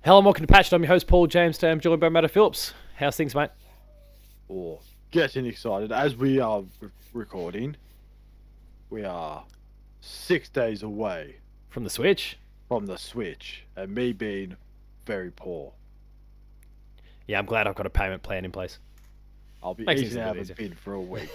Hello and welcome to Patched. I'm your host, Paul James. Today I'm joined by Matto Phillips. How's things, mate? Or getting excited as we are recording. We are 6 days away From the Switch? from the Switch, and me being very poor. Yeah, I'm glad I've got a payment plan in place. I'll be Makes things eating a out bit of a bin for a week.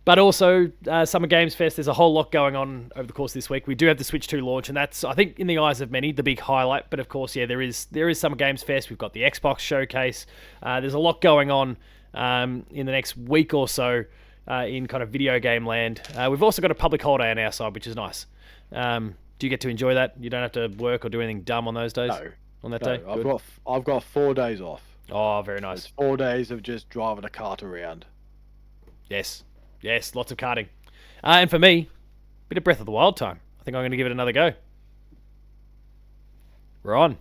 But also, Summer Games Fest, there's a whole lot going on over the course of this week. We do have the Switch 2 launch, and that's, I think, in the eyes of many, the big highlight. But of course, yeah, there is Summer Games Fest. We've got the Xbox Showcase. There's a lot going on in the next week or so in kind of video game land. We've also got a public holiday on our side, which is nice. Do you get to enjoy that? You don't have to work or do anything dumb on those days? No, On that no, day? I've got 4 days off. Oh, very nice. It's 4 days of just driving a cart around. Yes, lots of karting. And for me, bit of Breath of the Wild time. I think I'm going to give it another go. We're on.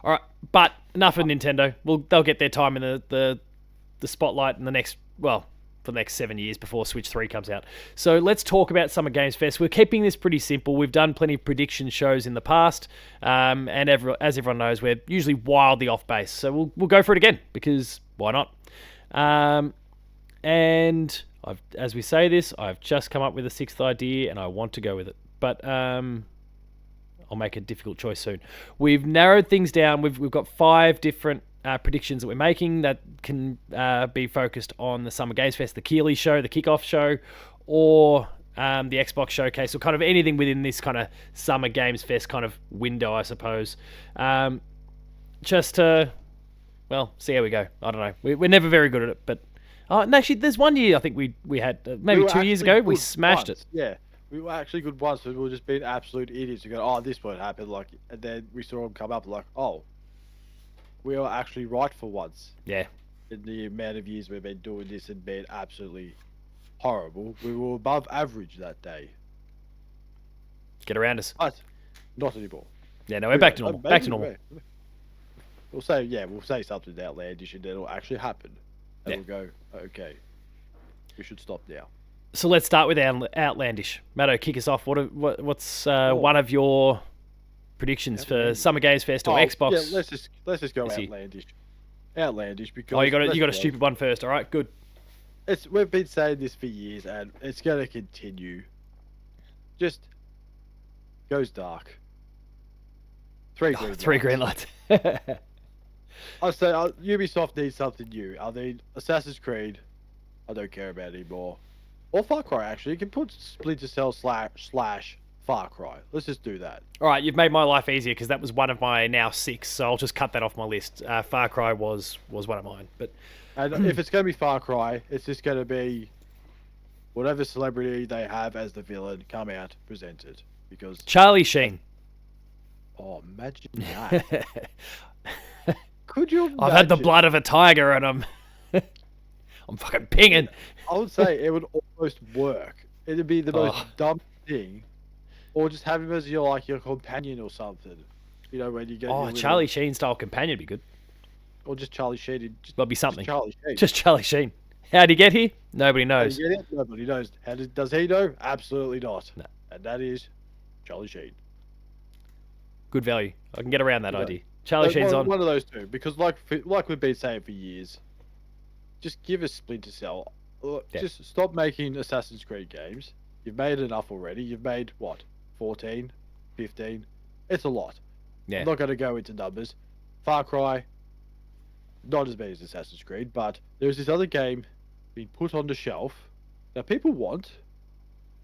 All right, but enough of Nintendo. They'll get their time in the spotlight in the next, for the next 7 years before Switch 3 comes out. So let's talk about Summer Games Fest. We're keeping this pretty simple. We've done plenty of prediction shows in the past, and as everyone knows, we're usually wildly off base. So we'll go for it again, because why not? And as we say this, I've just come up with a sixth idea, and I want to go with it. But I'll make a difficult choice soon. We've narrowed things down. We've got 5 different predictions that we're making that can be focused on the Summer Games Fest, the Keighley show, the kickoff show, or the Xbox Showcase, or kind of anything within this kind of Summer Games Fest kind of window, I suppose. Just to, see how we go. I don't know. We're never very good at it, but... no, actually, there's one year I think we had, maybe 2 years ago, we smashed it. Yeah, we were actually good once, but we were just being absolute idiots. We go, oh, this won't happen, and then we saw them come up, oh, we were actually right for once. Yeah. In the amount of years we've been doing this and being absolutely horrible, we were above average that day. Get around us. But not anymore. Yeah, no, we're back to normal. Back to normal. We'll say something outlandish and then it'll actually happen. And we'll go, okay, we should stop now. So let's start with outlandish. Matto, kick us off. What's one of your predictions for Summer Games Fest or Xbox? Yeah, let's just go outlandish. Outlandish because you got a stupid one first. All right, good. We've been saying this for years and it's going to continue. Just goes dark. 3 green lights. I'd say Ubisoft needs something new. I mean, Assassin's Creed, I don't care about anymore. Or Far Cry, actually. You can put Splinter Cell slash Far Cry. Let's just do that. All right, you've made my life easier because that was one of my now 6, so I'll just cut that off my list. Far Cry was one of mine. And if it's going to be Far Cry, it's just going to be whatever celebrity they have as the villain come out, present it. Because Charlie Sheen. Oh, imagine that. Could you imagine? I've had the blood of a tiger and I'm fucking pinging. I would say it would almost work. It'd be the most dumb thing. Or just have him as your companion or something. You know, when you get Charlie Sheen style companion would be good. Or just Charlie Sheen. That'd be something. Just Charlie Just Charlie Sheen. Sheen. How'd he get here? Nobody knows. Nobody knows. Does he know? Absolutely not. No. And that is Charlie Sheen. Good value. I can get around that idea. Charlie Sheen's on. One of those two. Because like we've been saying for years, just give us Splinter Cell. Just stop making Assassin's Creed games. You've made enough already. You've made, 14? 15? It's a lot. Yeah. I'm not going to go into numbers. Far Cry, not as bad as Assassin's Creed, but there's this other game being put on the shelf that people want.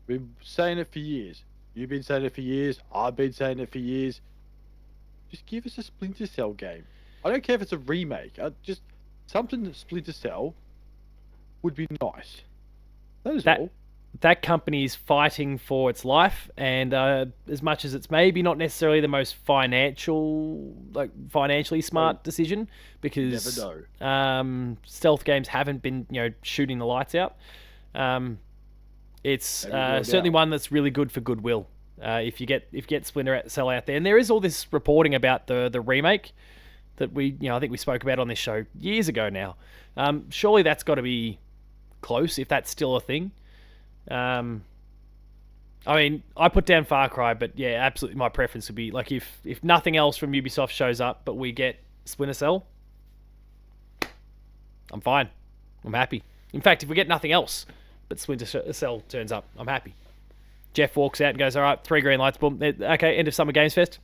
We've been saying it for years. You've been saying it for years. I've been saying it for years. Just give us a Splinter Cell game. I don't care if it's a remake. Just something that Splinter Cell would be nice. That is all. That company's fighting for its life, and as much as it's maybe not necessarily the most financially smart decision, because stealth games haven't been shooting the lights out. It's certainly one that's really good for goodwill. If you get Splinter Cell out there, and there is all this reporting about the remake that I think we spoke about on this show years ago now. Surely that's got to be close, if that's still a thing. I mean, I put down Far Cry, but yeah, absolutely my preference would be like if nothing else from Ubisoft shows up, but we get Splinter Cell, I'm fine. I'm happy. In fact, if we get nothing else, but Splinter Cell turns up, I'm happy. Jeff walks out and goes, all right, 3 green lights, boom. Okay, end of Summer Games Fest.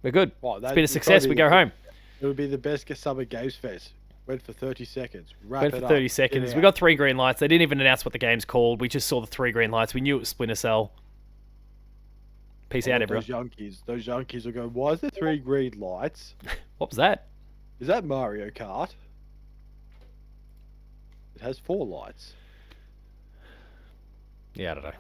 We're good. Well, It's been a success. We go home. It would be the best Summer Games Fest. Went for 30 seconds. Went for 30 seconds. We got 3 green lights. They didn't even announce what the game's called. We just saw the 3 green lights. We knew it was Splinter Cell. Peace out, everyone. Those Yankees will go, why is there 3 green lights? What was that? Is that Mario Kart? It has 4 lights. Yeah, I don't know.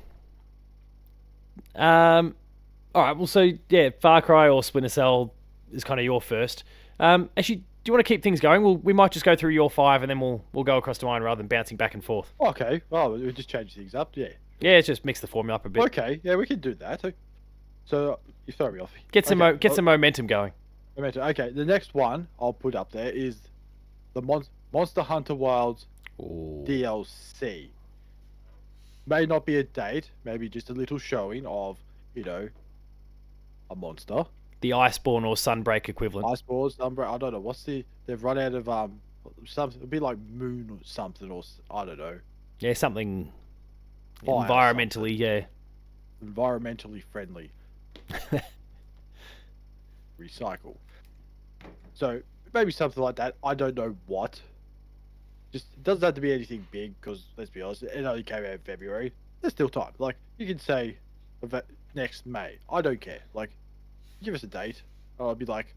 All right, well, so, yeah, Far Cry or Splinter Cell is kind of your first. Actually, do you want to keep things going? We might just go through your 5 and then we'll go across to mine rather than bouncing back and forth. Okay. Oh, we'll just change things up, yeah. Yeah, let's just mix the formula up a bit. Okay, yeah, we can do that. So, you throw me off. Get some momentum going. Okay, the next one I'll put up there is the Monster Hunter Wilds DLC. May not be a date, maybe just a little showing of, a monster. The Iceborne or Sunbreak equivalent. Iceborne, Sunbreak, I don't know. They've run out of, something, it'd be like Moon or something, or I don't know. Yeah, something Fire environmentally, yeah. Environmentally friendly. Recycle. So, maybe something like that. I don't know what. Just, it doesn't have to be anything big, because, let's be honest, it only came out in February. There's still time. Like, you can say next May. I don't care. Like, give us a date. I'll be like,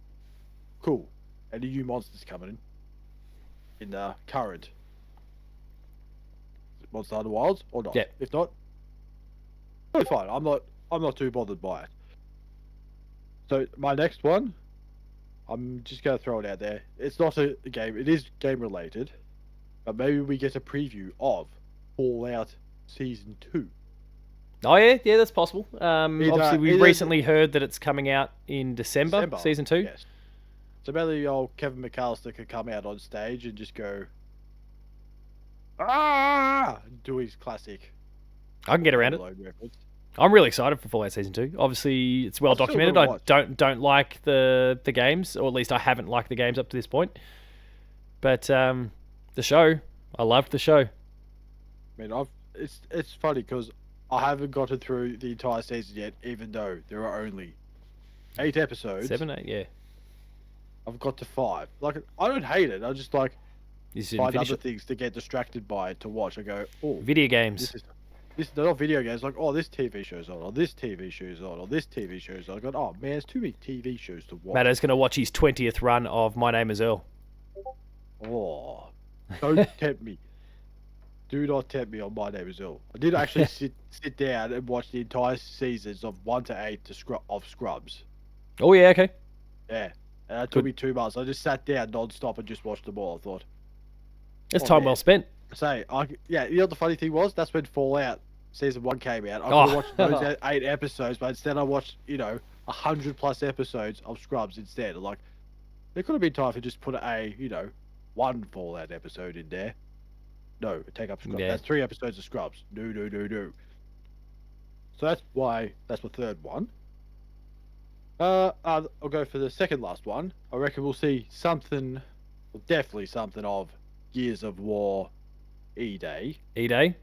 cool. And the new monsters coming in the current Monster Hunter Wilds or not? Yeah. If not, totally fine. I'm not too bothered by it. So my next one, I'm just gonna throw it out there. It's not a game. It is game related, but maybe we get a preview of Fallout Season 2. Oh yeah, that's possible. Obviously, we recently heard that it's coming out in December. Season 2. Yes. So maybe old Kevin McAllister could come out on stage and just go, do his classic. I can get around it. Reference. I'm really excited for Fallout Season 2. Obviously, it's well documented. I don't like the games, or at least I haven't liked the games up to this point. But the show, I loved the show. I mean, it's funny because I haven't gotten through the entire season yet, even though there are only 8 episodes. 7, 8, yeah. I've got to 5. Like, I don't hate it. I just find other things to get distracted by to watch. I go, oh, video games. They're not video games. Like, oh, this TV show's on, or this TV show's on, or this TV show's on. I go, oh man, there's too many TV shows to watch. Matto's going to watch his 20th run of My Name Is Earl. Oh, don't tempt me. Do not tempt me on My Name Is Earl. I did actually sit down and watch the entire seasons of 1 to 8 of Scrubs. Oh yeah, okay. Yeah, and that took me 2 months. I just sat down non-stop and just watched them all. I thought, it's time well spent. You know what the funny thing was? That's when Fallout Season 1 came out. I could have watched those 8 episodes, but instead I watched, 100+ episodes of Scrubs instead. Like, there could have been time to just put one Fallout episode in there. No, take up Scrubs. Yeah. That's 3 episodes of Scrubs. No. So that's my third one. I'll go for the second last one. I reckon we'll see something, well, definitely something of Gears of War E-Day. E-Day?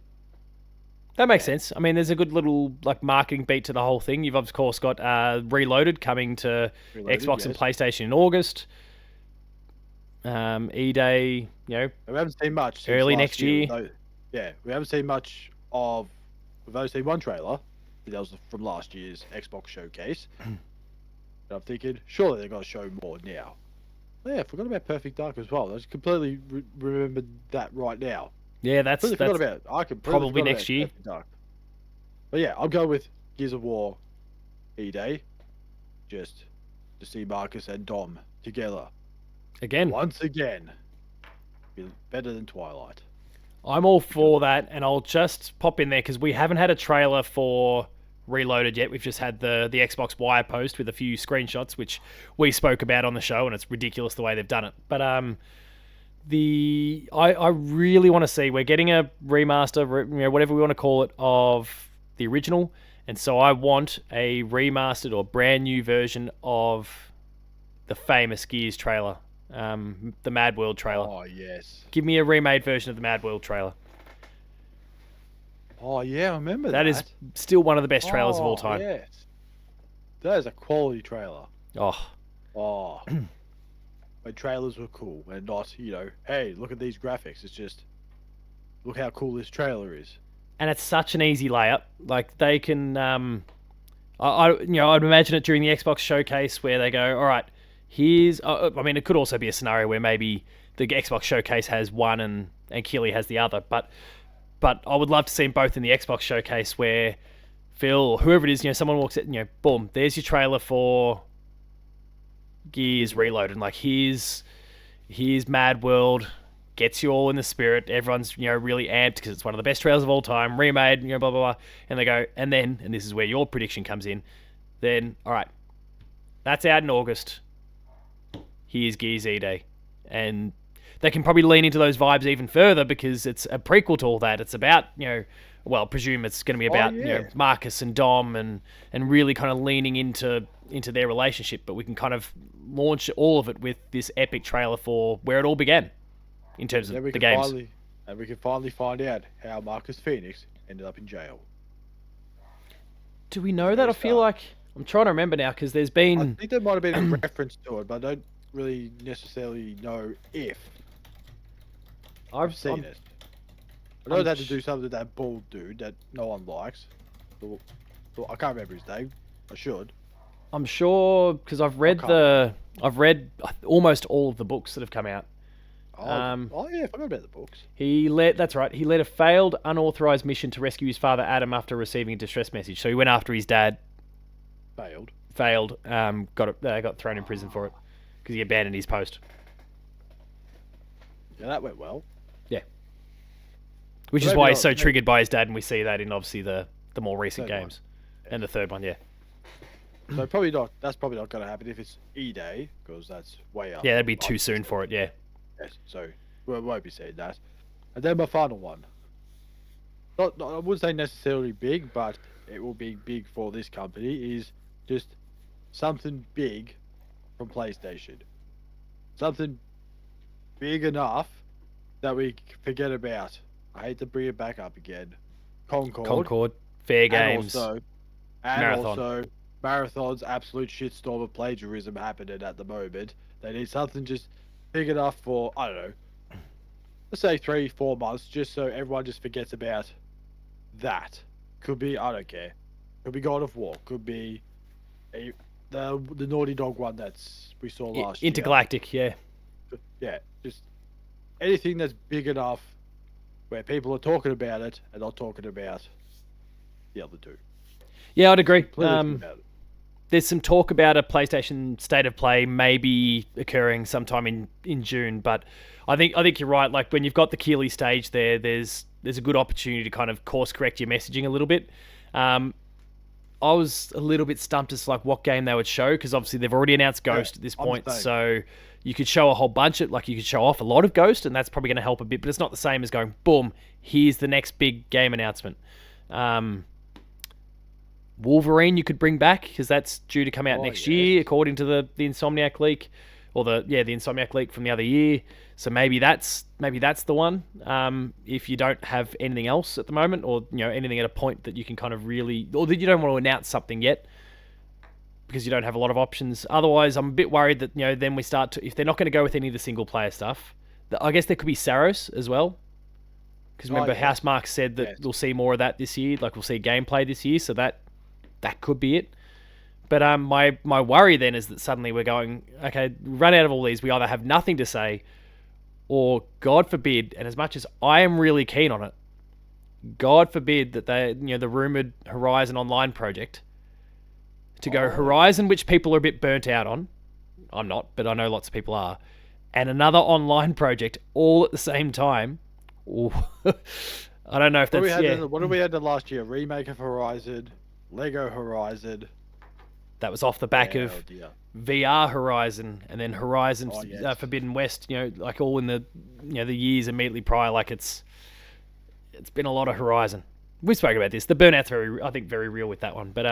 That makes sense. I mean, there's a good little marketing beat to the whole thing. You've of course got Reloaded coming to Xbox and PlayStation in August. E-Day, we haven't seen much. Early next year. We haven't seen much of. We've only seen one trailer. That was from last year's Xbox showcase. And I'm thinking, surely they're going to show more now. Oh, yeah, I forgot about Perfect Dark as well. I just completely remembered that right now. Yeah, that's forgot about it. I probably next year. Dark. But yeah, I'll go with Gears of War E-Day, just to see Marcus and Dom together. Once again. Be better than Twilight. I'm all for that, and I'll just pop in there because we haven't had a trailer for Reloaded yet. We've just had the Xbox Wire post with a few screenshots, which we spoke about on the show, and it's ridiculous the way they've done it. But I really want to see. We're getting a remaster, whatever we want to call it, of the original, and so I want a remastered or brand new version of the famous Gears trailer, the Mad World trailer. Oh yes. Give me a remade version of the Mad World trailer. Oh yeah, I remember that. That is still one of the best trailers of all Oh, time. Yes. That is a quality trailer. Oh, Oh. When trailers were cool and not, hey, look at these graphics. It's just, look how cool this trailer is. and it's such an easy layup. Like they can, I'd imagine it during the Xbox showcase where they go, all right, here's. I mean, it could also be a scenario where maybe the Xbox showcase has one and Keighley has the other, but I would love to see them both in the Xbox showcase where Phil or whoever it is, someone walks in, boom, there's your trailer for Gears Reloaded, and like here's Mad World, gets you all in the spirit. Everyone's really amped because it's one of the best trailers of all time, remade, blah blah blah. And they go, and this is where your prediction comes in. Then all right, that's out in August. Here's Gears E-Day, and they can probably lean into those vibes even further because it's a prequel to all that. It's about well, presume it's going to be about Marcus and Dom and really kind of leaning into their relationship. But we can kind of launch all of it with this epic trailer for where it all began in terms of the games. And we can finally find out how Marcus Phoenix ended up in jail. Do we know that? I feel like I'm trying to remember now because there's been. I think there might have been a reference to it, but I don't really necessarily know if. I've seen it. I know it had to do something with that bald dude that no one likes. I can't remember his name. I should. I'm sure because I've read almost all of the books that have come out. Oh yeah, I forgot about the books. That's right. He led a failed, unauthorized mission to rescue his father Adam after receiving a distress message. So he went after his dad. Failed. Got thrown in prison for it because he abandoned his post. Yeah, that went well. Yeah. Which is why he's so triggered by his dad, and we see that in obviously the more recent games. And the third one, yeah. So probably not. That's probably not going to happen if it's E-Day, because that's way up. Yeah, that'd be too soon for it. Yeah. Yes. So we won't be saying that. And then my final one. Not I wouldn't say necessarily big, but it will be big for this company. Is just something big from PlayStation. Something big enough that we forget about. I hate to bring it back up again. Concord. Fair Games. And also Marathon's absolute shitstorm of plagiarism happening at the moment. They need something just big enough for, I don't know, let's say 3-4 months, just so everyone just forgets about that. Could be, I don't care. Could be God of War. Could be the Naughty Dog one we saw last year. Intergalactic, yeah. Yeah, just anything that's big enough where people are talking about it and not talking about the other two. Yeah, I'd agree. There's some talk about a PlayStation State of Play maybe occurring sometime in June, but I think you're right. Like when you've got the Keighley stage there's a good opportunity to kind of course correct your messaging a little bit. I was a little bit stumped as to like what game they would show because obviously they've already announced Ghost at this point, so you could show a whole bunch of you could show off a lot of Ghost, and that's probably going to help a bit. But it's not the same as going boom, here's the next big game announcement. Wolverine you could bring back because that's due to come out next year according to the Insomniac leak, or the Insomniac leak from the other year. So maybe that's the one. If you don't have anything else at the moment, or anything at a point that you can kind of really, or that you don't want to announce something yet because you don't have a lot of options. Otherwise, I'm a bit worried that then we start to, if they're not going to go with any of the single player stuff. I guess there could be Saros as well. Because remember, Housemarque said that we'll see more of that this year. Like we'll see gameplay this year, so that could be it. But my worry then is that suddenly we're going, okay, run out of all these. We either have nothing to say, or God forbid, and as much as I am really keen on it, God forbid that they, the rumored Horizon Online project, to go Horizon, which people are a bit burnt out on. I'm not, but I know lots of people are. And another online project all at the same time. Ooh. I don't know if that's... What did we had last year? Remake of Horizon, Lego Horizon. That was off the back of VR Horizon, and then Horizon Forbidden West, all in the the years immediately prior. Like it's been a lot of Horizon. we've spoken about this. The burnout's I think, very real with that one. But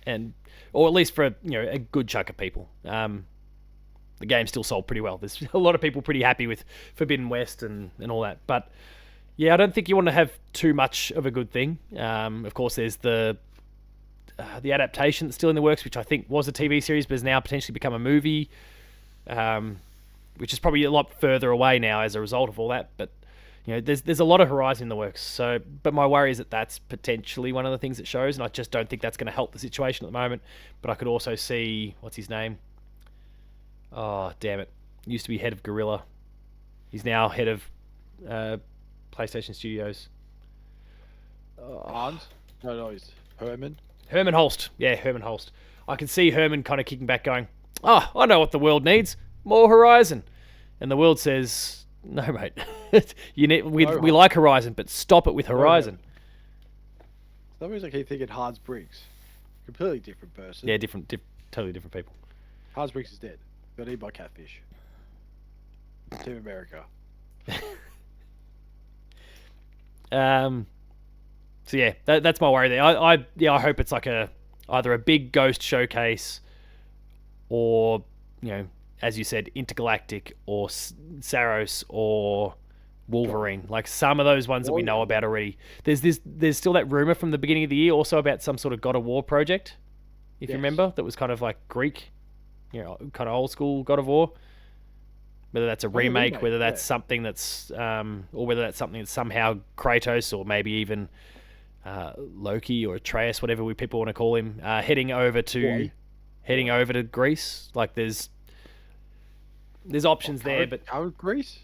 and or at least for a good chunk of people. The game still sold pretty well. There's a lot of people pretty happy with Forbidden West and all that. But yeah, I don't think you want to have too much of a good thing. Of course, there's the adaptation that's still in the works, which I think was a TV series, but has now potentially become a movie, which is probably a lot further away now as a result of all that. But there's a lot of horizon in the works. So, but my worry is that that's potentially one of the things it shows, and I just don't think that's going to help the situation at the moment. But I could also see, what's his name? Oh, damn it! Used to be head of Guerrilla. He's now head of PlayStation Studios. Hans? No, he's Herman. Herman Holst. Yeah, Herman Holst. I can see Herman kind of kicking back going, "Oh, I know what the world needs. More Horizon." And the world says, "No, mate. We like Horizon, but stop it with Horizon." For some reason I keep thinking Hans Briggs. Completely different person. Yeah, totally different people. Hans Briggs is dead. Got eaten by catfish. Team America. So yeah, that's my worry there. I hope it's like either a big Ghost showcase, or as you said, Intergalactic or Saros or Wolverine, like some of those ones that we know about already. There's still that rumor from the beginning of the year also about some sort of God of War project, if you remember, that was kind of like Greek, kind of old school God of War. Whether that's a remake, whether that's something that's, or whether that's something that's somehow Kratos or maybe even Loki or Atreus, whatever people want to call him, heading over to Greece. Like there's options there, but current Greece.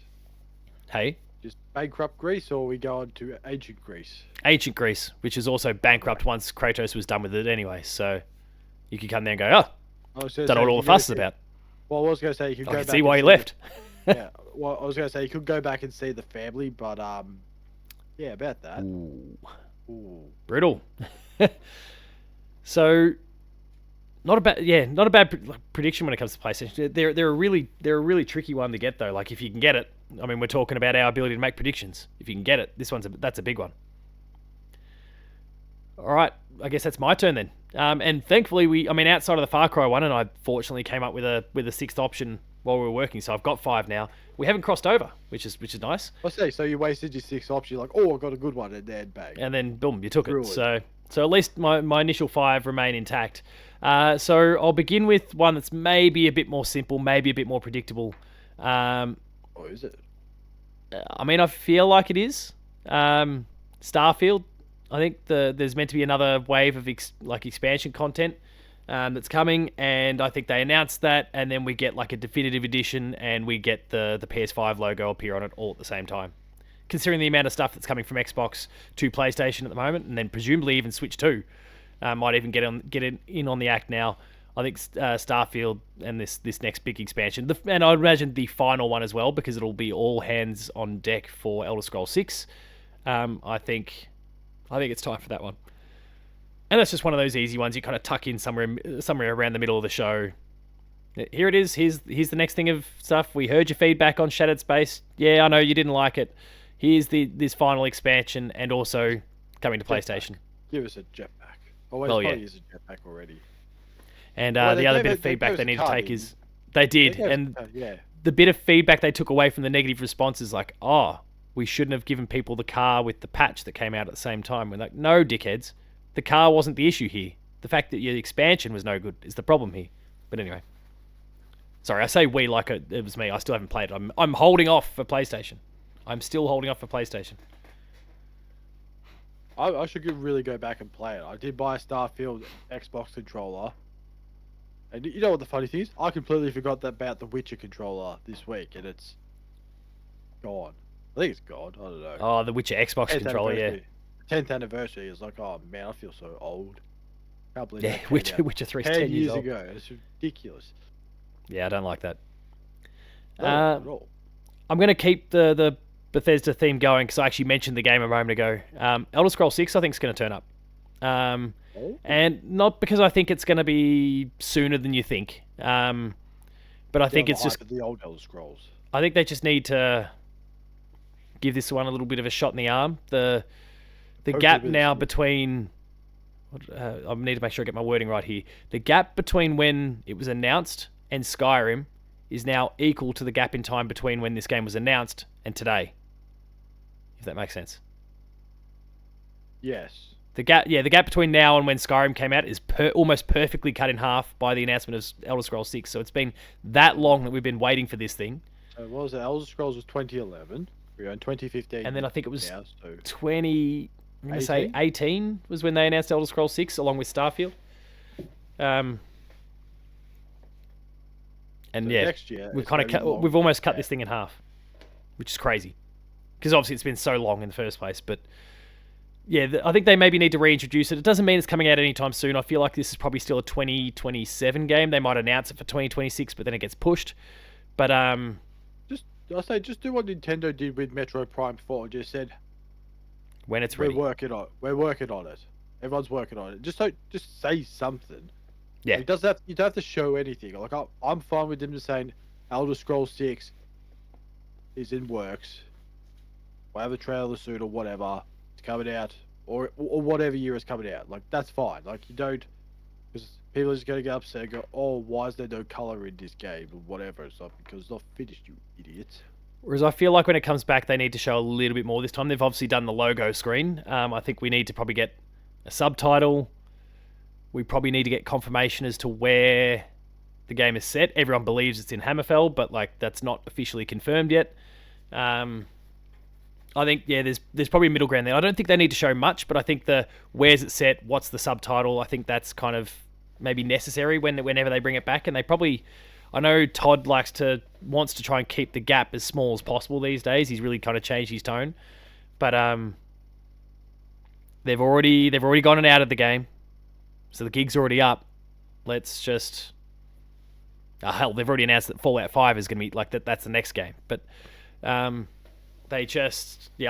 Hey, just bankrupt Greece, or we go on to ancient Greece? Ancient Greece, which is also bankrupt once Kratos was done with it anyway. So you could come there and go, don't know what all the fuss is about. Well, I was going to say you could go back. I can see why he left. Yeah, well, I was going to say you could go back and see the family, but yeah, about that. Ooh. Brutal. So, not a bad prediction when it comes to PlayStation. They're a really tricky one to get though. Like if you can get it, I mean, we're talking about our ability to make predictions. If you can get it, that's a big one. All right, I guess that's my turn then. And thankfully, outside of the Far Cry one, and I fortunately came up with a sixth option while we were working, so I've got 5 now. We haven't crossed over, which is nice. I see. So you wasted your 6th option. You're like, oh, I got a good one, and then bang. And then boom, you took it. So at least my initial 5 remain intact. So I'll begin with one that's maybe a bit more simple, maybe a bit more predictable. Is it? I feel like it is. Starfield. I think there's meant to be another wave of expansion content that's coming, and I think they announced that, and then we get like a definitive edition, and we get the PS5 logo appear on it all at the same time. Considering the amount of stuff that's coming from Xbox to PlayStation at the moment, and then presumably even Switch 2 might even get in on the act now. I think Starfield and this next big expansion, and I'd imagine the final one as well, because it'll be all hands on deck for Elder Scrolls 6. I think it's time for that one. And that's just one of those easy ones you kind of tuck in somewhere around the middle of the show. Here it is. Here's the next thing of stuff. We heard your feedback on Shattered Space. Yeah, I know you didn't like it. Here's this final expansion, and also coming to PlayStation. Give us a jetpack. Probably use a jetpack already. And the other bit of feedback they need to take is they did. And the bit of feedback they took away from the negative response is like, we shouldn't have given people the car with the patch that came out at the same time. We're like, no, dickheads. The car wasn't the issue here. The fact that your expansion was no good is the problem here. But anyway. Sorry, I say we like it was me. I still haven't played it. I'm holding off for PlayStation. I'm still holding off for PlayStation. I should really go back and play it. I did buy a Starfield Xbox controller. And you know what the funny thing is? I completely forgot about the Witcher controller this week, and it's gone. I think it's gone. I don't know. Oh, the Witcher Xbox controller, yeah. 10th anniversary is like, oh man, I feel so old. Can't believe yeah, Witcher 3 is 10 years old. ago. It's ridiculous. Yeah, I don't like that. Not at all. I'm going to keep the Bethesda theme going because I actually mentioned the game a moment ago. Elder Scrolls 6, I think, is going to turn up. And not because I think it's going to be sooner than you think. But I think it's just the old Elder Scrolls. I think they just need to give this one a little bit of a shot in the arm. The the Hopefully gap with now this- between. I need to make sure I get my wording right here. The gap between when it was announced and Skyrim is now equal to the gap in time between when this game was announced and today. If that makes sense. Yes. The gap between now and when Skyrim came out is almost perfectly cut in half by the announcement of Elder Scrolls 6. So it's been that long that we've been waiting for this thing. So what was it? Elder Scrolls was 2011. We're in 2015. And then I think it was now, so 20. I'm going to say 18 was when they announced Elder Scrolls 6 along with Starfield. And so yeah, next year we've it's kind gonna be of we've almost cut yeah. this thing in half, which is crazy. Because obviously it's been so long in the first place, but yeah, I think they maybe need to reintroduce it. It doesn't mean it's coming out anytime soon. I feel like this is probably still a 2027 game. They might announce it for 2026, but then it gets pushed. But just do what Nintendo did with Metroid Prime 4. Just said when it's ready, we're working on it. Everyone's working on it. Just say something. Yeah, Like, you don't have to show anything. Like I'm fine with them just saying Elder Scrolls 6 is in works. We'll have a trailer soon or whatever. It's coming out or whatever year it's coming out. Like that's fine. Like you don't, because people are just gonna get upset and go, oh, why is there no color in this game or whatever? It's not because it's not finished, you idiots. Whereas I feel like when it comes back, they need to show a little bit more this time. They've obviously done the logo screen. I think we need to probably get a subtitle. We probably need to get confirmation as to where the game is set. Everyone believes it's in Hammerfell, but like that's not officially confirmed yet. I think there's probably a middle ground there. I don't think they need to show much, but I think the where's it set, what's the subtitle. I think that's kind of maybe necessary whenever they bring it back, and they probably. I know Todd wants to try and keep the gap as small as possible these days. He's really kind of changed his tone, but they've already gone and out of the game, so the gig's already up. Let's just hell, they've already announced that Fallout 5 is going to be like that. That's the next game, but I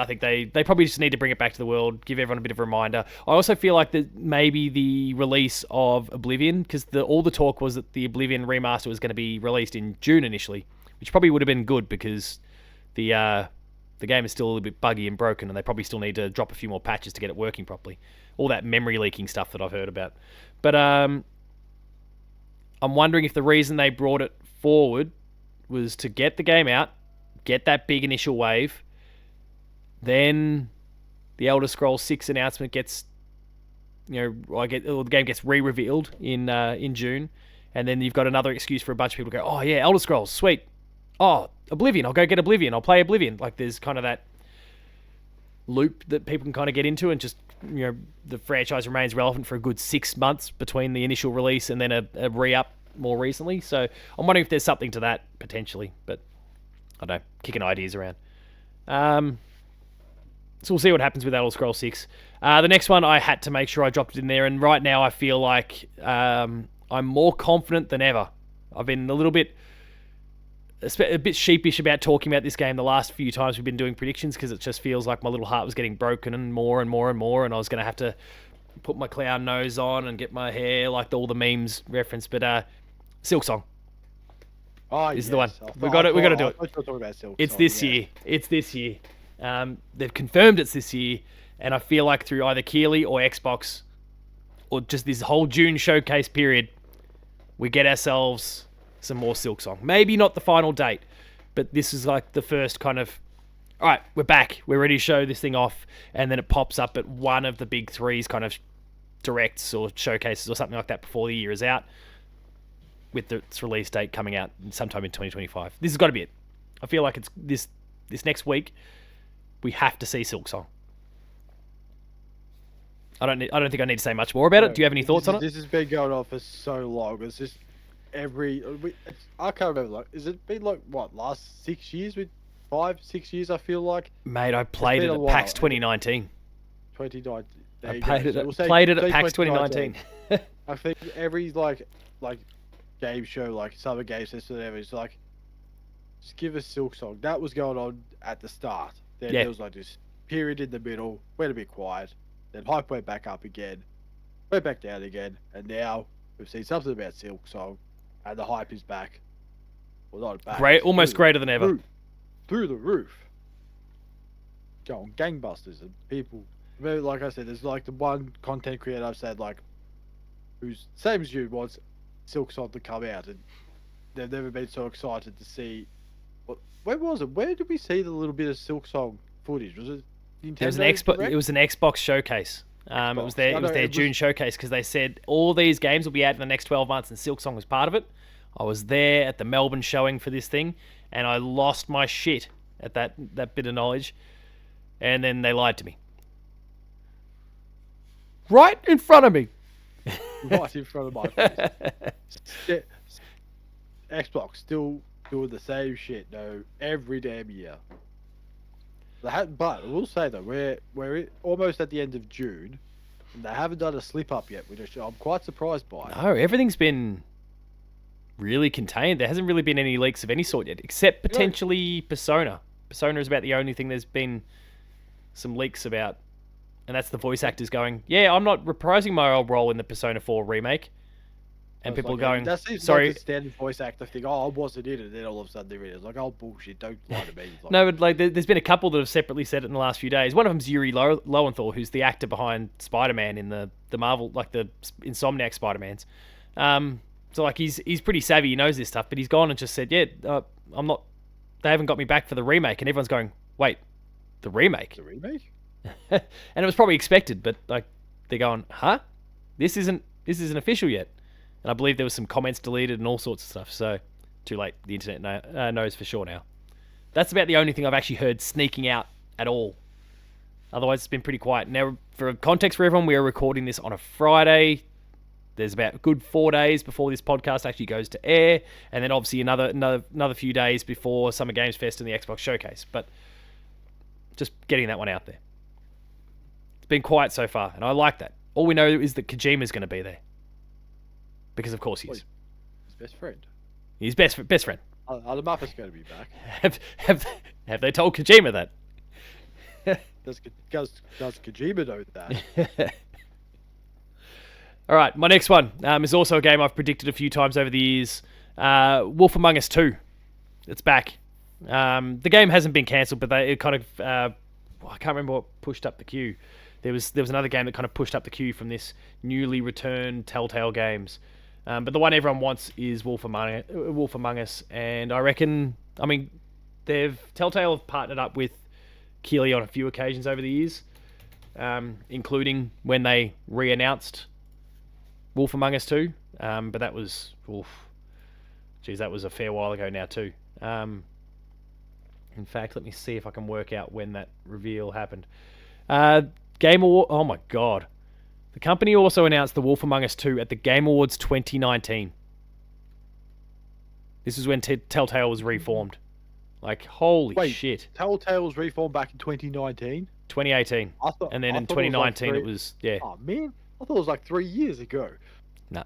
think they probably just need to bring it back to the world, give everyone a bit of a reminder. I also feel like that maybe the release of Oblivion, because all the talk was that the Oblivion remaster was going to be released in June initially, which probably would have been good because the game is still a little bit buggy and broken, and they probably still need to drop a few more patches to get it working properly. All that memory leaking stuff that I've heard about. But I'm wondering if the reason they brought it forward was to get the game out, get that big initial wave. Then the Elder Scrolls 6 announcement gets, the game gets re-revealed in June, and then you've got another excuse for a bunch of people to go, oh yeah, Elder Scrolls, sweet. Oh, Oblivion, I'll go get Oblivion. I'll play Oblivion. Like there's kind of that loop that people can kind of get into, and just the franchise remains relevant for a good 6 months between the initial release and then a re-up more recently. So I'm wondering if there's something to that potentially, but I don't know, kicking ideas around. So we'll see what happens with Elder Scrolls 6. The next one, I had to make sure I dropped it in there, and right now I feel like I'm more confident than ever. I've been a bit sheepish about talking about this game the last few times we've been doing predictions, because it just feels like my little heart was getting broken and more and more and more, and I was going to have to put my clown nose on and get my hair like all the memes reference. But Silk Song. Oh, This is the one. We got to do it. It's this year. It's this year. They've confirmed it's this year, and I feel like through either Keighley or Xbox, or just this whole June showcase period, we get ourselves some more Silk Song. Maybe not the final date, but this is like the first kind of, all right, we're back. We're ready to show this thing off, and then it pops up at one of the big three's kind of directs or showcases or something like that before the year is out, with its release date coming out sometime in 2025. This has got to be it. I feel like it's this next week. We have to see Silk Song. I don't think I need to say much more about it. Do you have any thoughts on it? This has been going on for so long. It's just I can't remember. Like, has it been like what, last 6 years? With 5-6 years, I feel like. Mate, I played it at PAX 2019. 2019. I played it at PAX 2019. I think every like game show, like Summer Games Fest or whatever, it's like, just give us Silk Song. That was going on at the start. Then there was like this period in the middle, went a bit quiet, then hype went back up again, went back down again, and now we've seen something about Silk Song, and the hype is back. Well, not back. Great, almost greater than ever. Through the roof. Going gangbusters, and people But like I said, there's like the one content creator I've said like, who's same as you wants Silksong to come out, and they've never been so excited to see. What? Where was it? Where did we see the little bit of Silksong footage? Was it Nintendo? It was an Xbox. It was an Xbox showcase. It was their I know, June showcase because they said all these games will be out in the next 12 months, and Silksong was part of it. I was there at the Melbourne showing for this thing, and I lost my shit at that bit of knowledge, and then they lied to me. Right in front of me. Right in front of my face. Xbox still doing the same shit, though, every damn year. But I will say though, we're almost at the end of June, and they haven't done a slip up yet, which I'm quite surprised by. No, everything's been really contained. There hasn't really been any leaks of any sort yet, except potentially Persona. Persona is about the only thing there's been some leaks about, and that's the voice actors going, "Yeah, I'm not reprising my old role in the Persona 4 remake." And people like, going, that seems "Sorry." like the standard voice actor thing. Oh, I wasn't in it, and then all of a sudden they're in it. It's like, oh bullshit! Don't lie to me. Like, No, but like, there's been a couple that have separately said it in the last few days. One of them's Yuri Lowenthal, who's the actor behind Spider-Man in the Marvel, like the Insomniac Spider-Mans. So like he's pretty savvy. He knows this stuff, but he's gone and just said, "Yeah, I'm not. They haven't got me back for the remake." And everyone's going, "Wait, the remake?" the remake? And it was probably expected, but like they're going, "Huh? This isn't official yet." And I believe there was some comments deleted and all sorts of stuff. So too late. The internet knows for sure now. That's about the only thing I've actually heard sneaking out at all. Otherwise, it's been pretty quiet. Now, for context for everyone, we are recording this on a Friday. There's about a good 4 days before this podcast actually goes to air, and then obviously another few days before Summer Games Fest and the Xbox Showcase. But just getting that one out there. It's been quiet so far, and I like that. All we know is that Kojima's going to be there. Because of course he is. His best friend. He's best friend. The Muppets going to be back. Have they told Kojima that? Does Kojima know that? All right, my next one is also a game I've predicted a few times over the years. Wolf Among Us 2. It's back. The game hasn't been cancelled, but it kind of I can't remember what pushed up the queue. There was another game that kind of pushed up the queue from this newly returned Telltale Games. But the one everyone wants is Wolf Among Us, and I reckon, Telltale have partnered up with Keighley on a few occasions over the years, including when they re-announced Wolf Among Us 2, but that was, that was a fair while ago now too. In fact, let me see if I can work out when that reveal happened. Game Award, oh my god. The company also announced The Wolf Among Us 2 at the Game Awards 2019. This is when Telltale was reformed. Like, holy shit. Telltale was reformed back in 2019? 2018. And then in 2019 it was, yeah. Oh, man. I thought it was like 3 years ago. No.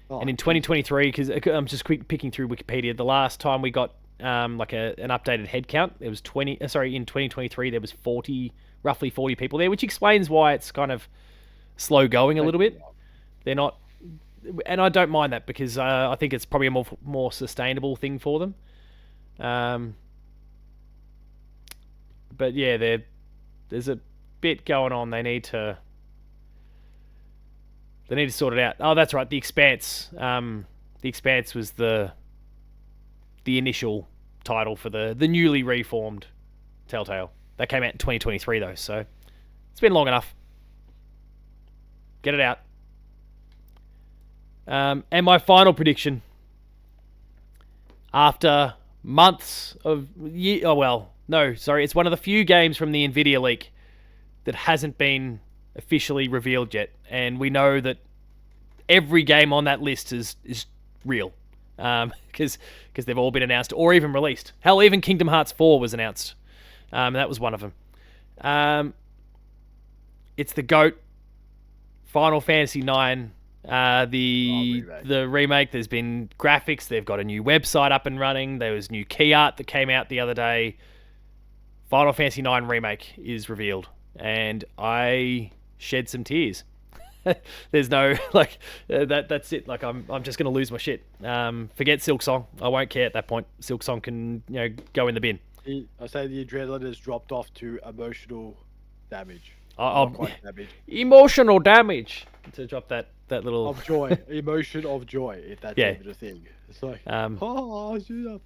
Oh, and in 2023, because I'm just picking through Wikipedia, the last time we got an updated head count, it was in 2023 there was roughly 40 people there, which explains why it's kind of slow going a little bit. They're not, and I don't mind that because I think it's probably a more sustainable thing for them. But yeah, there's a bit going on. They need to sort it out. Oh, that's right. The Expanse. The Expanse was the initial title for the newly reformed Telltale. That came out in 2023 though, so it's been long enough. Get it out. And my final prediction, after months of it's one of the few games from the Nvidia leak that hasn't been officially revealed yet, and we know that every game on that list is real, because they've all been announced or even released. Hell, even Kingdom Hearts 4 was announced. That was one of them. It's the GOAT, Final Fantasy IX, the remake. There's been graphics. They've got a new website up and running. There was new key art that came out the other day. Final Fantasy IX remake is revealed, and I shed some tears. There's no that's it. Like I'm just gonna lose my shit. Forget Silksong. I won't care at that point. Silksong can go in the bin. I say the adrenaline has dropped off to emotional damage. Not quite damage. Emotional damage to drop that little Of joy, emotion of joy, if that's Yeah. even a thing. It's like, um shoot up.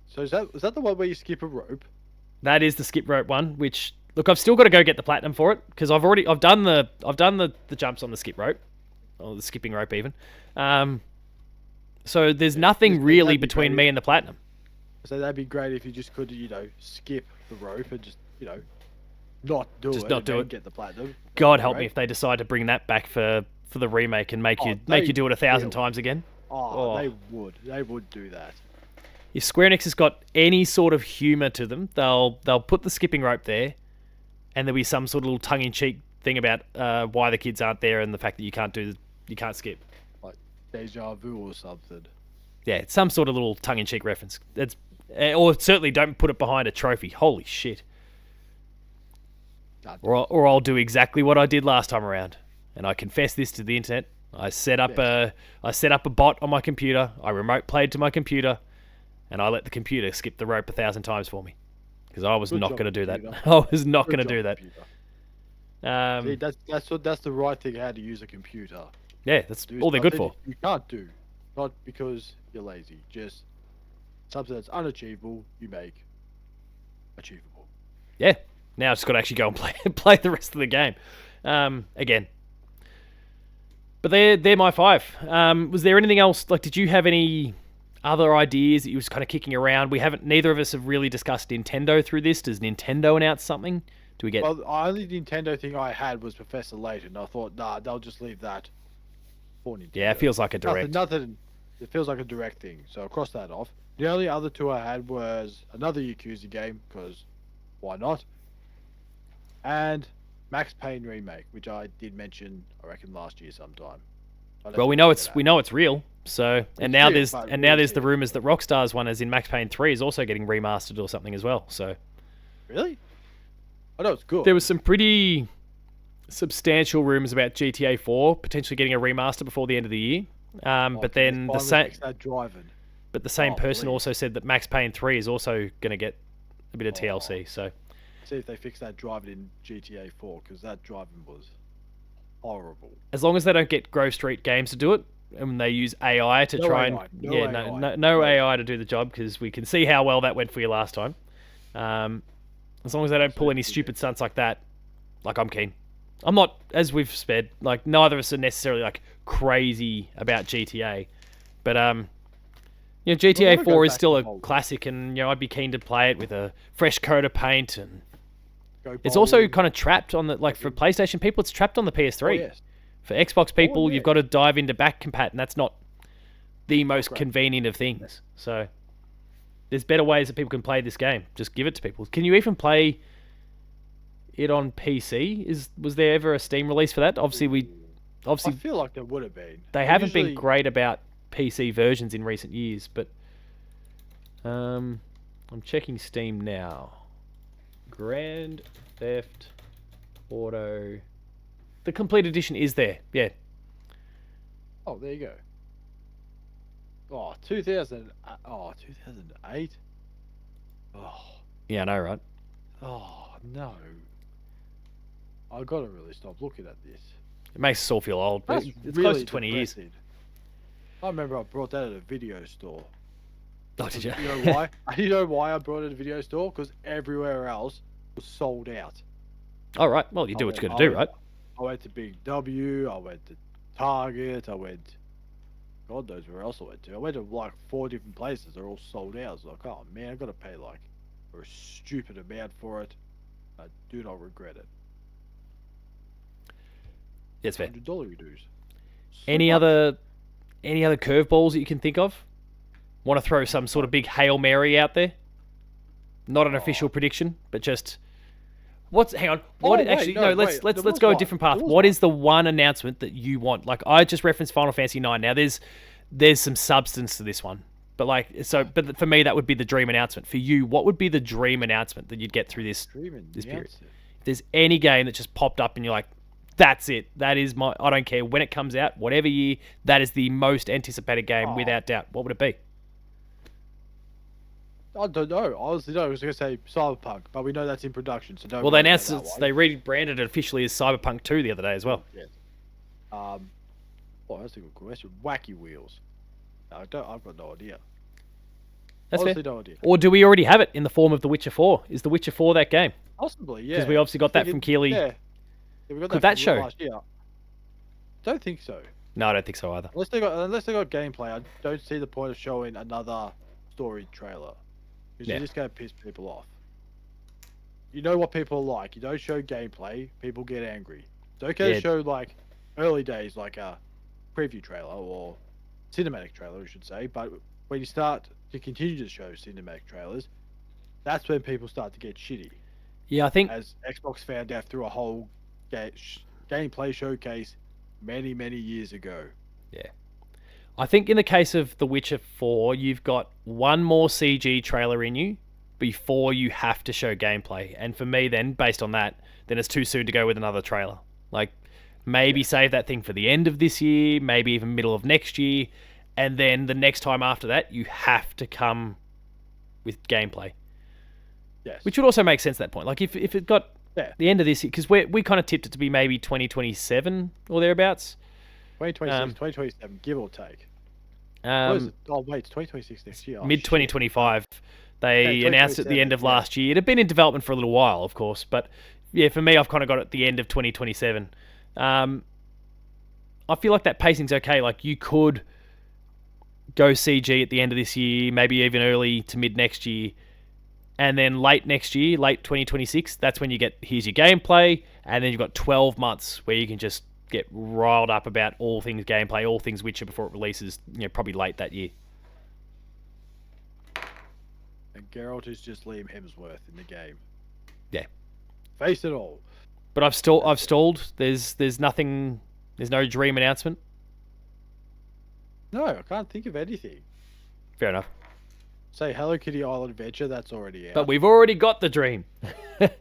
So is that the one where you skip a rope? that is the skip rope one. Which look, I've still got to go get the platinum for it because I've done the jumps on the skip rope or the skipping rope even. So there's nothing really between me and the platinum. So that'd be great if you just could, skip the rope and just, not do Just it. not and do then it. Get the platinum. God help me if they decide to bring that back for the remake and make you do it 1,000 times again. Oh, they would. They would do that. If Square Enix has got any sort of humor to them, they'll put the skipping rope there, and there'll be some sort of little tongue-in-cheek thing about why the kids aren't there and the fact that you can't skip. Like deja vu or something. Yeah, it's some sort of little tongue-in-cheek reference. Or certainly don't put it behind a trophy. Holy shit. Or I'll do exactly what I did last time around, and I confess this to the internet. I set up a bot on my computer. I remote played to my computer, and I let the computer skip the rope 1,000 times for me because I was not going to do that. I was not going to do that. See, that's the right thing how to use a computer. Yeah, that's all they're good for. You can't do, not because you're lazy. Just something that's unachievable. You make achievable. Yeah. Now I just got to actually go and play the rest of the game again. But they're my 5. Was there anything else? Like, did you have any other ideas that you was kind of kicking around? Neither of us have really discussed Nintendo through this. Does Nintendo announce something? Do we get? Well, the only Nintendo thing I had was Professor Layton. I thought, nah, they'll just leave that for Nintendo. Yeah, it feels like a direct. Nothing. It feels like a direct thing. So I'll cross that off. The only other 2 I had was another Yakuza game, because why not? And Max Payne remake, which I did mention, I reckon last year sometime. Well, we know it's real. So now there's the rumors that Rockstar's one, as in Max Payne 3, is also getting remastered or something as well. So really, I know it's good. There was some pretty substantial rumors about GTA 4 potentially getting a remaster before the end of the year. But then the same person also said that Max Payne 3 is also going to get a bit of TLC. So see if they fix that driving in GTA 4, because that driving was horrible. As long as they don't get Grove Street Games to do it, and they use AI to no AI to do the job, because we can see how well that went for you last time. As long as they don't pull any stupid stunts like that, like, I'm keen. I'm not, as we've said, like, neither of us are necessarily like crazy about GTA, but GTA 4 is still a classic, and I'd be keen to play it with a fresh coat of paint. And it's also kind of trapped on the, like, for PlayStation people, it's trapped on the PS3. Oh, yes. For Xbox people, you've got to dive into back compat, and that's not the most convenient of things. So there's better ways that people can play this game. Just give it to people. Can you even play it on PC? Was there ever a Steam release for that? Obviously I feel like there would have been. They haven't been great about PC versions in recent years, but I'm checking Steam now. Grand Theft Auto, the complete edition is there. Yeah. Oh, there you go. Oh, 2008. Oh. Yeah, I know, right? Oh no. I gotta really stop looking at this. It makes us all feel old. But it's really close to 20 years. I remember I brought that at a video store. Oh, did you? You know why? You know why I brought it at a video store? Because everywhere else was sold out. All right. Well, you do what you got to do, right? I went to Big W. I went to Target. God knows where else I went to. I went to like 4 different places. They're all sold out. I was like, oh man, I got to pay like a stupid amount for it. I do not regret it. That's fair. $100 dues. Any other curveballs that you can think of? Want to throw some sort of big Hail Mary out there? Not an official prediction, but just hang on. Let's go a different path. What is the one announcement that you want? Like, I just referenced Final Fantasy 9. Now there's some substance to this one. But for me that would be the dream announcement. For you, what would be the dream announcement that you'd get through this period? If there's any game that just popped up and you're like, that's it. That is I don't care when it comes out, whatever year, that is the most anticipated game without doubt. What would it be? I don't know. Honestly, no. I was gonna say Cyberpunk, but we know that's in production, so don't Well, they worry about announced that one. they rebranded it officially as Cyberpunk 2 the other day as well. Yes. Um, oh, that's a good question. Wacky Wheels. I don't. I've got no idea. That's Honestly, fair. no idea. Or do we already have it in the form of The Witcher 4? Is The Witcher 4 that game? Possibly, yeah. Because we obviously got that from Keeley. Yeah. We got Could that that from show? last year. Don't think so. No, I don't think so either. Unless they got gameplay, I don't see the point of showing another story trailer. Because you're just gonna piss people off. You know what people are like. You don't show gameplay, people get angry. It's okay to show like early days, like a preview trailer or cinematic trailer, I should say. But when you start to continue to show cinematic trailers, that's when people start to get shitty. Yeah, I think As Xbox found out through a whole gameplay showcase many years ago. Yeah. I think in the case of The Witcher 4, you've got one more CG trailer in you before you have to show gameplay. And for me then, based on that, then it's too soon to go with another trailer. Like, maybe save that thing for the end of this year, maybe even middle of next year, and then the next time after that, you have to come with gameplay. Yes. Which would also make sense at that point. Like, if it got the end of this year, because we kind of tipped it to be maybe 2027 or thereabouts. 2026, 2027, give or take. Um, what is it? Oh, wait, it's 2026 next year. Oh, mid 2025. They Yeah, announced at the end of 2027, last year. It had been in development for a little while, of course, but yeah, for me, I've kind of got it at the end of 2027. I feel like that pacing's okay. Like, you could go CG at the end of this year, maybe even early to mid next year, and then late next year, late 2026, that's when you get, here's your gameplay, and then you've got 12 months where you can just get riled up about all things gameplay, all things Witcher before it releases, probably late that year. And Geralt is just Liam Hemsworth in the game. Yeah. Face it all. But I've stalled. There's nothing. There's no Dream announcement. No, I can't think of anything. Fair enough. Say Hello Kitty Island Adventure, that's already out. But we've already got the Dream.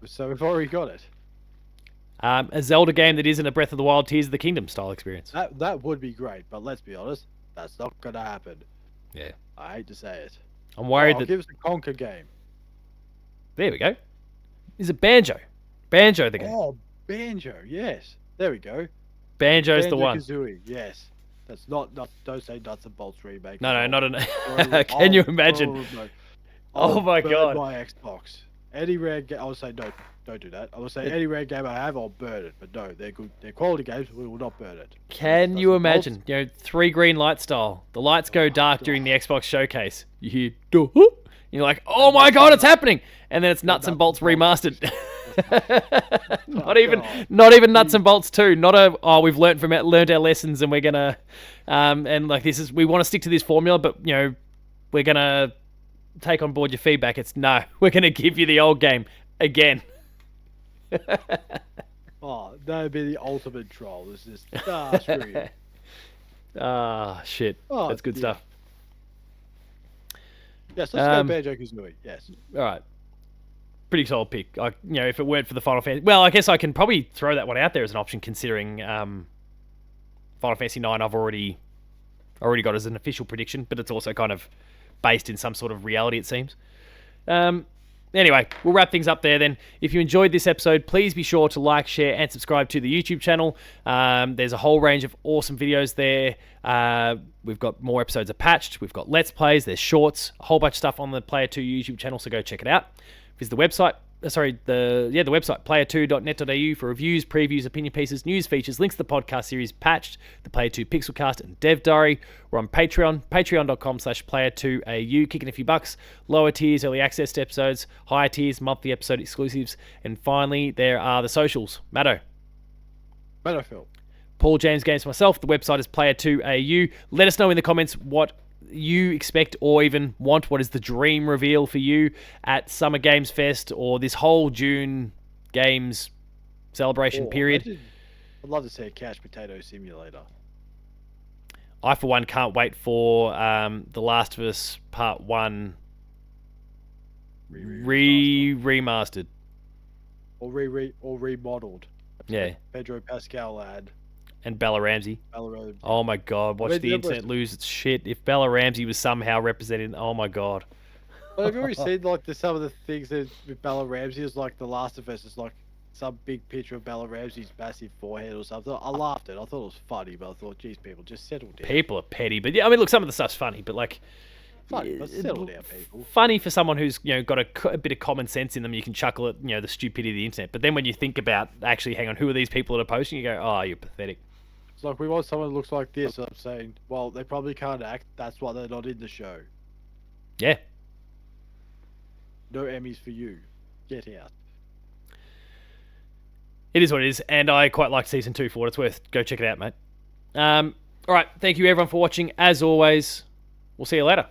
So we've already got it. A Zelda game that isn't a Breath of the Wild Tears of the Kingdom style experience. That would be great, but let's be honest, that's not gonna happen. Yeah. I hate to say it. I'm worried that... give us a Conker game. There we go. Is it Banjo? Banjo the game. Oh, Banjo, yes. There we go. Banjo's the one. Banjo-Kazooie, yes. That's not don't say Nuts and Bolts remake. No, not an... Can you imagine? Oh my god. My Xbox. Any rare game, I would say no, don't do that. I would say any rare game I have, I'll burn it. But no, they're good. They're quality games. We will not burn it. Can you imagine? 3 green light style. The lights go dark during the Xbox showcase. You hear, you're like, oh my god, it's happening! And then it's Nuts and Bolts remastered. not even Nuts and Bolts 2. Not we've learned our lessons and we're gonna and like this is, we want to stick to this formula, but we're gonna take on board your feedback. It's no, we're gonna give you the old game again. Oh, that would be the ultimate troll. It's just screw you. Shit. That's good stuff. Yes, let's go Banjo-Kazooie. Yes. All right. Pretty solid pick. If it weren't for the Final Fantasy... Well, I guess I can probably throw that one out there as an option, considering Final Fantasy 9 I've already got as an official prediction, but it's also kind of based in some sort of reality, it seems. Anyway, we'll wrap things up there then. If you enjoyed this episode, please be sure to like, share, and subscribe to the YouTube channel. There's a whole range of awesome videos there. We've got more episodes of Patched. We've got Let's Plays. There's shorts. A whole bunch of stuff on the Player 2 YouTube channel, so go check it out. Visit the website. The website, player2.net.au for reviews, previews, opinion pieces, news features, links to the podcast series Patched, the Player 2 Pixelcast, and Dev Diary. We're on Patreon, patreon.com/player2au, kicking a few bucks. Lower tiers, early access to episodes. Higher tiers, monthly episode exclusives. And finally, there are the socials. Matto. Phil. Paul James Games, myself. The website is player2au. Let us know in the comments what you expect or even want. What is the dream reveal for you at Summer Games Fest or this whole June games celebration period? I'd love to see a couch potato simulator. I, for one, can't wait for The Last of Us Part 1 remastered. Or remodeled. Yeah. Pedro Pascal lad. And Bella Ramsey. Oh my god, watch the internet lose its shit. If Bella Ramsey was somehow represented, oh my god. But have you already seen like some of the things that with Bella Ramsey is like The Last of Us is like some big picture of Bella Ramsey's massive forehead or something. I laughed at it. I thought it was funny, but I thought, geez, people, just settle down. People are petty, but yeah, I mean, look, some of the stuff's funny, but like, Funny, but settle down, people. funny for someone who's got a bit of common sense in them. You can chuckle at the stupidity of the internet, but then when you think about actually, hang on, who are these people that are posting? You go, oh, you're pathetic. It's like we want someone that looks like this. I'm saying, well, they probably can't act. That's why they're not in the show. Yeah. No Emmys for you. Get out. It is what it is, and I quite like season 2 for what it's worth. Go check it out, mate. All right, thank you everyone for watching. As always, we'll see you later.